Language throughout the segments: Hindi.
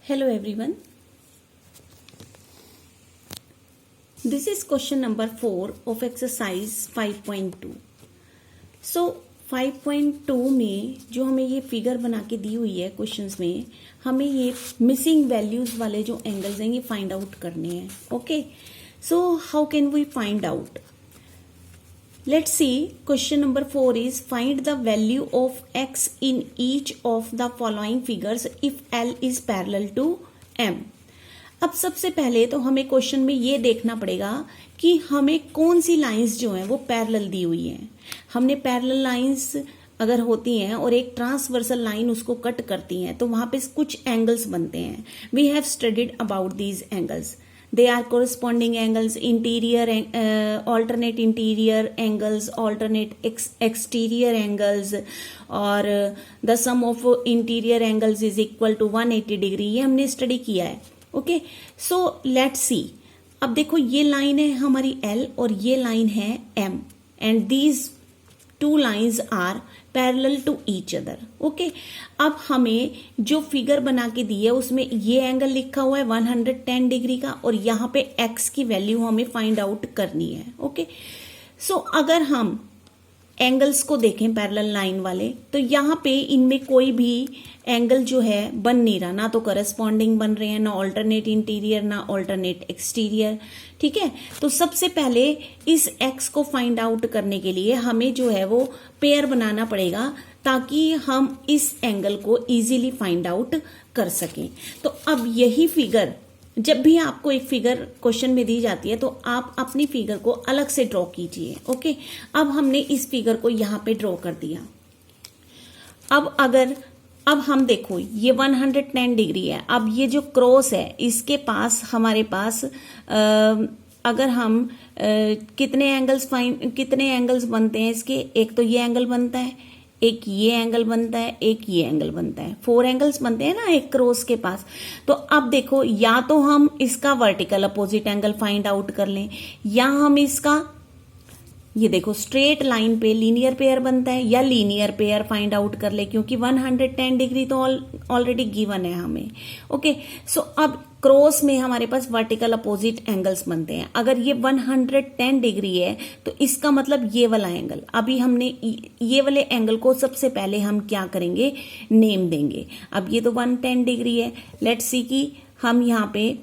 Hello everyone. This is question number 4 of exercise 5.2. So 5.2 में जो हमें ये फिगर बना के दी हुई है क्वेश्चंस में, हमें ये मिसिंग वैल्यूज वाले जो एंगल्स हैं ये फाइंड आउट करने हैं. Okay, so how can we find out? Let's see. Question number 4 is find the value of x in each of the following figures if L is parallel to M. अब सबसे पहले तो हमें क्वेश्चन में ये देखना पड़ेगा कि हमें कौन सी लाइंस जो हैं वो पैरेलल दी हुई हैं. हमने पैरेलल लाइंस अगर होती हैं और एक ट्रांसवर्सल लाइन उसको कट करती हैं तो वहां पे कुछ एंगल्स बनते हैं. We have studied about these angles. They are corresponding angles, interior, alternate interior angles, alternate exterior angles, और the sum of interior angles is equal to 180 degree. ये हमने स्टडी किया है. ओके, सो लेट्स सी. अब देखो ये लाइन है हमारी L और ये लाइन है M, and these two lines are parallel to each other. Okay, अब हमें जो फिगर बना के दी है उसमें ये एंगल लिखा हुआ है 110 डिग्री का और यहाँ पे x की वैल्यू हमें फाइंड आउट करनी है. ओके, सो अगर हम एंगल्स को देखें पैरेलल लाइन वाले तो यहाँ पे इनमें कोई भी एंगल जो है बन नहीं रहा, ना तो करस्पॉन्डिंग बन रहे हैं, ना ऑल्टरनेट इंटीरियर, ना ऑल्टरनेट एक्सटीरियर. ठीक है, तो सबसे पहले इस x को फाइंड आउट करने के लिए हमें जो है वो पेयर बनाना पड़ेगा ताकि हम इस एंगल को इजीली फाइंड आउट कर सकें. तो अब यही फिगर, जब भी आपको एक फिगर क्वेश्चन में दी जाती है तो आप अपनी फिगर को अलग से ड्रॉ कीजिए. ओके, अब हमने इस फिगर को यहाँ पे ड्रॉ कर दिया. अब हम देखो ये 110 डिग्री है. अब ये जो क्रॉस है इसके पास हमारे पास अगर हम कितने एंगल्स बनते हैं इसके, एक तो ये एंगल बनता है, एक ये एंगल बनता है, एक ये एंगल बनता है. 4 एंगल्स बनते हैं ना एक क्रॉस के पास. तो अब देखो या तो हम इसका vertical opposite angle find out कर लें या हम इसका, ये देखो स्ट्रेट लाइन पे लीनियर पेयर बनता है, या लीनियर पेयर फाइंड आउट कर ले क्योंकि 110 डिग्री तो ऑलरेडी गिवन है हमें. ओके, सो अब क्रॉस में हमारे पास वर्टिकल अपोजिट एंगल्स बनते हैं. अगर ये 110 डिग्री है तो इसका मतलब ये वाला एंगल, अभी हमने ये वाले एंगल को सबसे पहले हम क्या करेंगे, नेम देंगे. अब ये तो 110 डिग्री है, लेट्स सी कि हम यहाँ पे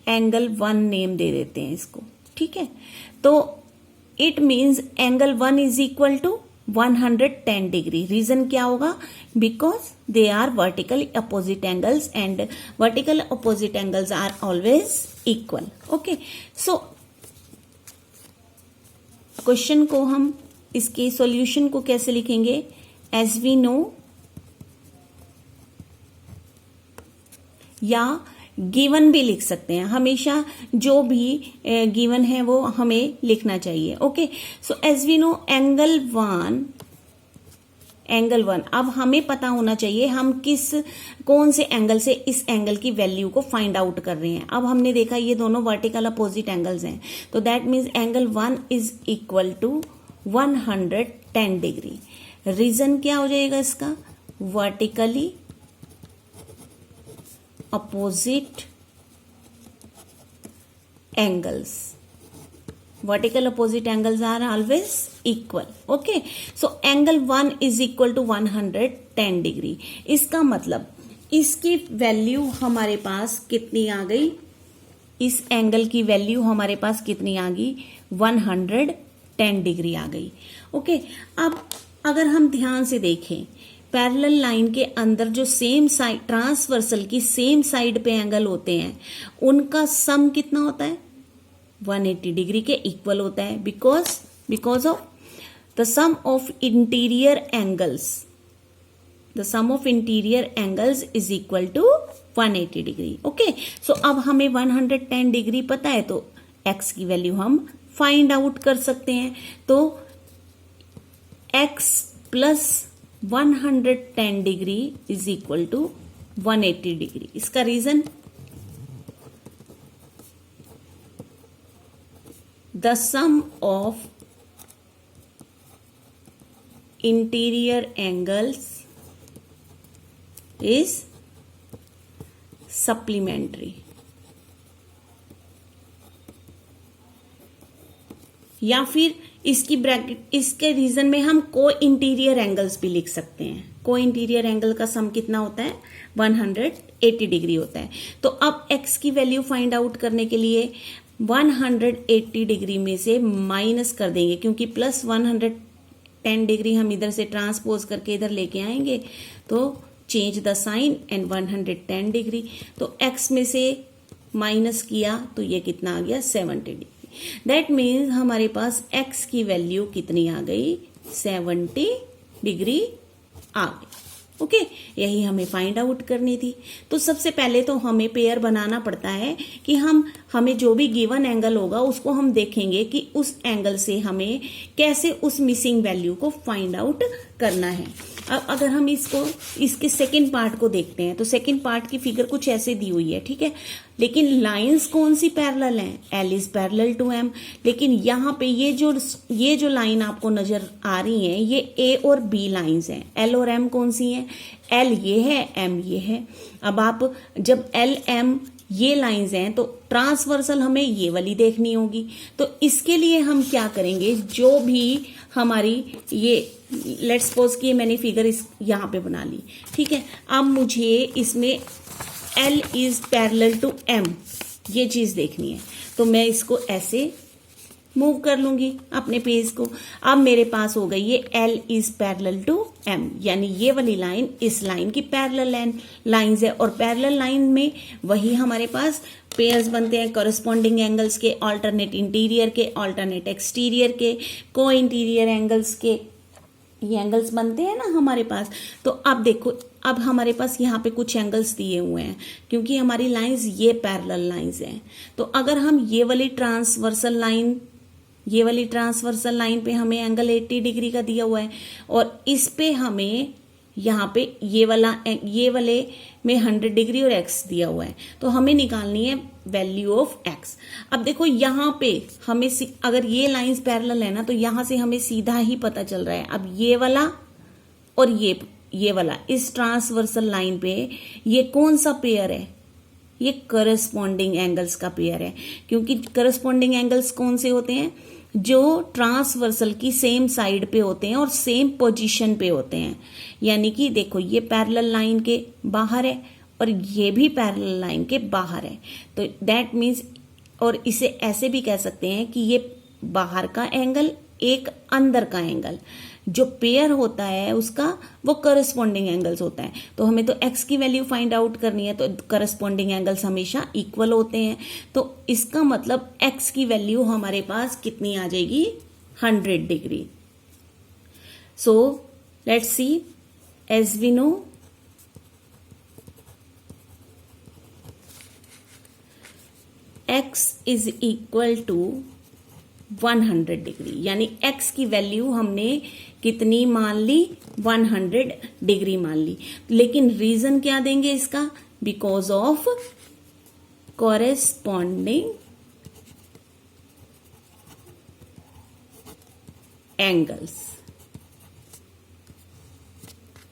एंगल 1 नेम दे देते हैं इसको. ठीक है, तो it means angle 1 is equal to 110 degree. Reason क्या होगा? Because they are vertical opposite angles and vertical opposite angles are always equal. Okay, so question को हम इसके सॉल्यूशन को कैसे लिखेंगे? एज वी नो, या गिवन भी लिख सकते हैं. हमेशा जो भी गिवन है वो हमें लिखना चाहिए. Okay, so as we know angle 1, अब हमें पता होना चाहिए हम कौन से एंगल से इस एंगल की वैल्यू को फाइंड आउट कर रहे हैं. अब हमने देखा ये दोनों वर्टिकल अपोजिट एंगल्स हैं, तो that means angle 1 is equal to 110 degree. Reason क्या हो जाएगा इसका? Vertically opposite angles. Vertical opposite angles are always equal. Okay, so angle 1 is equal to 110 degree. इसका मतलब इसकी वैल्यू हमारे पास कितनी आ गई? इस एंगल की वैल्यू हमारे पास कितनी आ गई? 110 डिग्री आ गई. ओके, अब अगर हम ध्यान से देखें पैरेलल लाइन के अंदर जो सेम साइड, ट्रांसवर्सल की सेम साइड पे एंगल होते हैं उनका सम कितना होता है? 180 डिग्री के इक्वल होता है. Because of the sum of interior angles is equal to 180 degree. Okay, so अब हमें 110 डिग्री पता है तो x की वैल्यू हम फाइंड आउट कर सकते हैं. तो x plus 110 degree is equal to 180 degree. इसका reason, the sum of interior angles is supplementary, या फिर इसकी ब्रैकेट, इसके रीजन में हम को इंटीरियर एंगल्स भी लिख सकते हैं। को इंटीरियर एंगल का सम कितना होता है? 180 डिग्री होता है। तो अब x की वैल्यू फाइंड आउट करने के लिए 180 डिग्री में से माइनस कर देंगे, क्योंकि प्लस 110 डिग्री हम इधर से ट्रांसपोज करके इधर लेके आएंगे, तो change the sign and 110 degree. तो x में से माइनस किया तो ये कितना आ गया? 70 डिग्री। दैट मीन्स हमारे पास x की वैल्यू कितनी आ गई? 70 डिग्री आ गई। ओके, यही हमें फाइंड आउट करनी थी। तो सबसे पहले तो हमें पेयर बनाना पड़ता है कि हमें जो भी गिवन एंगल होगा उसको हम देखेंगे कि उस एंगल से हमें कैसे उस मिसिंग वैल्यू को फाइंड आउट करना है। अब अगर हम इसके सेकंड पार्ट को देखते हैं तो सेकंड पार्ट की फिगर कुछ ऐसे दी हुई है, ठीक है। लेकिन लाइंस कौन सी पैरेलल हैं? L is parallel to M। लेकिन यहाँ पे ये जो लाइन आपको नजर आ रही है ये A और B लाइंस हैं। L और M कौन सी हैं? L ये है, M ये है। अब आप जब L M ये लाइंस हैं तो ट्रांसवर्सल हमें ये वाली देखनी होगी। तो इसके लिए हम क्या करेंगे? जो भी हमारी ये लेट्स सपोज कि मैंने फिगर यहाँ पे बना ली, ठीक है। अब मुझे इसमें L is parallel to M ये चीज देखनी है, तो मैं इसको ऐसे मूव कर लूंगी अपने पेज को। अब मेरे पास हो गई ये L is parallel to M, यानी ये वाली लाइन इस लाइन की पैरेलल लाइंस है। और पैरेलल लाइन में वही हमारे पास पेयर्स बनते हैं कॉरेस्पॉन्डिंग एंगल्स के, ऑल्टरनेट इंटीरियर के, ऑल्टरनेट एक्सटीरियर के, को इंटीरियर एंगल्स के, ये एंगल्स बनते हैं ना हमारे पास। तो अब देखो, अब हमारे पास यहाँ पे कुछ एंगल्स दिए हुए हैं क्योंकि हमारी लाइंस ये पैरेलल लाइंस हैं। तो अगर हम ये वाली ट्रांसवर्सल लाइन पे हमें एंगल 80 डिग्री का दिया हुआ है और इस पे हमें यहाँ पे ये वाले में 100 डिग्री और x दिया हुआ है, तो हमें निकालनी है वैल्यू ऑफ x। अब देखो यहाँ पे हमें अगर ये लाइंस पैरेलल है ना तो यहाँ से हमें सीधा ही पता चल रहा है। अब ये वाला और ये वाला इस ट्रांसवर्सल लाइन पे ये कौन सा पेयर है? ये करस्पॉन्डिंग एंगल्स का पेयर है, क्योंकि करस्पॉन्डिंग एंगल्स कौन से होते हैं? जो ट्रांसवर्सल की सेम साइड पे होते हैं और सेम पोजीशन पे होते हैं। यानी कि देखो ये पैरेलल लाइन के बाहर है और ये भी पैरेलल लाइन के बाहर है, तो दैट मीन्स, और इसे ऐसे भी कह सकते हैं कि ये बाहर का एंगल एक अंदर का एंगल, जो पेयर होता है उसका वो करस्पॉन्डिंग एंगल्स होता है। तो हमें तो x की वैल्यू फाइंड आउट करनी है, तो करस्पॉन्डिंग एंगल्स हमेशा इक्वल होते हैं। तो इसका मतलब x की वैल्यू हमारे पास कितनी आ जाएगी? 100 degree. So let's see, as we know x is equal to 100 degree, यानी x की वैल्यू हमने कितनी मान ली? 100 डिग्री मान ली। लेकिन रीजन क्या देंगे इसका? Because of corresponding angles.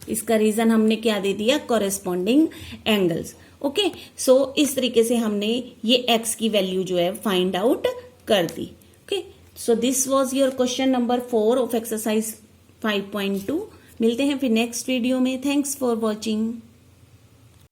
इसका रीजन हमने क्या दे दिया? Corresponding angles. ओके, सो इस तरीके से हमने ये x की वैल्यू जो है फाइंड आउट कर दी। Okay, so this was your question number 4 of exercise 5.2। मिलते हैं फिर नेक्स्ट वीडियो में। Thanks for watching.